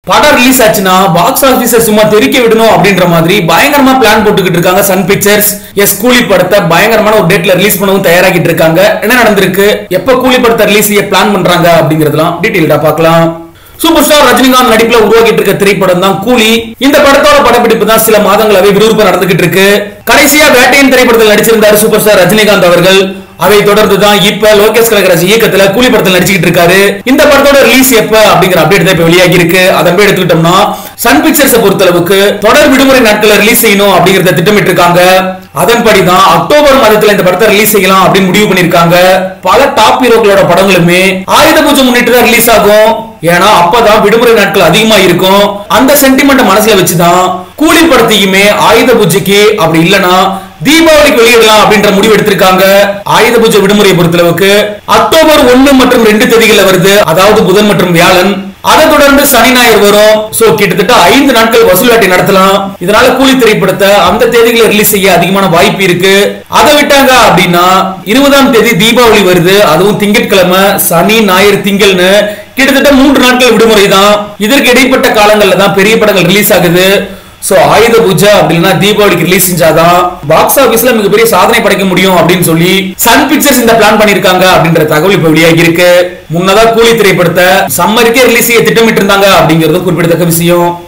படம் ரிலீஸ் ஆச்சுன்னா பாக்ஸ் ஆபீஸை சும்மா தெரிக்க விடணும் அப்படின்ற மாதிரி பயங்கரமா பிளான் போட்டுக்கிட்டு இருக்காங்க சன் பிக்சர்ஸ். எஸ், கூலி படத்தை பயங்கரமான ஒரு டேட்ல ரிலீஸ் பண்ணவும் தயாராகிட்டு இருக்காங்க. என்ன நடந்திருக்கு, எப்ப கூலி படத்தை ரிலீஸ் செய்ய பிளான் பண்றாங்க அப்படிங்கறதெல்லாம் டீடைல்டா பார்க்கலாம். சூப்பர் ஸ்டார் ரஜினிகாந்த் நடிப்புல உருவாக்கிட்டு இருக்க திரைப்படம் தான் கூலி. இந்த படத்தோட படப்பிடிப்பு தான் சில மாதங்களாவே விறுவிறுப்பா நடந்துகிட்டு இருக்கு. கடைசியா வேட்டையின் திரைப்படத்தில் நடிச்சிருந்தாரு சூப்பர் ஸ்டார் ரஜினிகாந்த் அவர்கள். அதை தொடர்ந்து தான் இப்ப லோகேஷ் கனகராஜ் இயக்கத்துல கூலி படத்தில் நடிச்சிட்டு இருக்காரு. இந்த படத்தோட ரிலீஸ் எப்ப அப்படிங்கிற அப்டேட் தான் இப்ப வெளியாகி இருக்கு. அதை எடுத்துக்கிட்டோம்னா சன் பிக்சர்ஸ் பொறுத்தளவுக்கு தொடர் விடுமுறை நாட்களை ரிலீஸ் செய்யணும் அப்படிங்கறத திட்டமிட்டு இருக்காங்க. அதன்படிதான் அக்டோபர் மாதத்துல இந்த படத்தை ரிலீஸ் செய்யலாம் அப்படின்னு முடிவு பண்ணிருக்காங்க. பல டாப் ஹீரோக்களோட படங்களுமே ஆயுத பூஜை முன்னிட்டு தான் ரிலீஸ் ஆகும். ஏன்னா அப்பதான் விடுமுறை நாட்கள் அதிகமா இருக்கும். அந்த சென்டிமெண்ட் மனசுல வச்சுதான் கூலி படத்தையுமே ஆயுத பூஜைக்கு அப்படி இல்லனா தீபாவளிக்கு வெளியிடலாம் அப்படின்ற முடிவு எடுத்திருக்காங்க. ஆயுத பூஜை விடுமுறையை பொறுத்தளவுக்கு அக்டோபர் 1 மற்றும் 2 தேதிகளில் வருது, அதாவது புதன் மற்றும் வியாழன். அதை தொடர்ந்து சனி ஞாயிறு வரும். சோ கிட்டத்தட்ட 5 நாட்கள் வசூல் வேட்டை நடத்தலாம். இதனால கூலி திரைப்படத்தை அந்த தேதிகளை ரிலீஸ் செய்ய அதிகமான வாய்ப்பு இருக்கு. அதை விட்டாங்க அப்படின்னா 20ஆம் தேதி தீபாவளி வருது, அதுவும் திங்கட்கிழமை, சனி ஞாயிறு திங்கள்னு கிட்டத்தட்ட 3 நாட்கள் விடுமுறை தான். இதற்கு இடைப்பட்ட காலங்கள்ல தான் பெரிய படங்கள் ரிலீஸ் ஆகுது. சோ ஆயுத பூஜை அப்படின்னா தீபாவளிக்கு ரிலீஸ் செஞ்சாதான் பாக்ஸ் ஆபீஸ்ல மிகப்பெரிய சாதனை படைக்க முடியும் அப்படின்னு சொல்லி சன் பிக்சர்ஸ் இந்த பிளான் பண்ணிருக்காங்க அப்படின்ற தகவல் இப்ப வெளியாகி இருக்கு. முன்னதா கூலி திரைப்படத்தை சம்மருக்கே ரிலீஸ் செய்ய திட்டமிட்டு இருந்தாங்க அப்படிங்கிறது குறிப்பிடத்தக்க விஷயம்.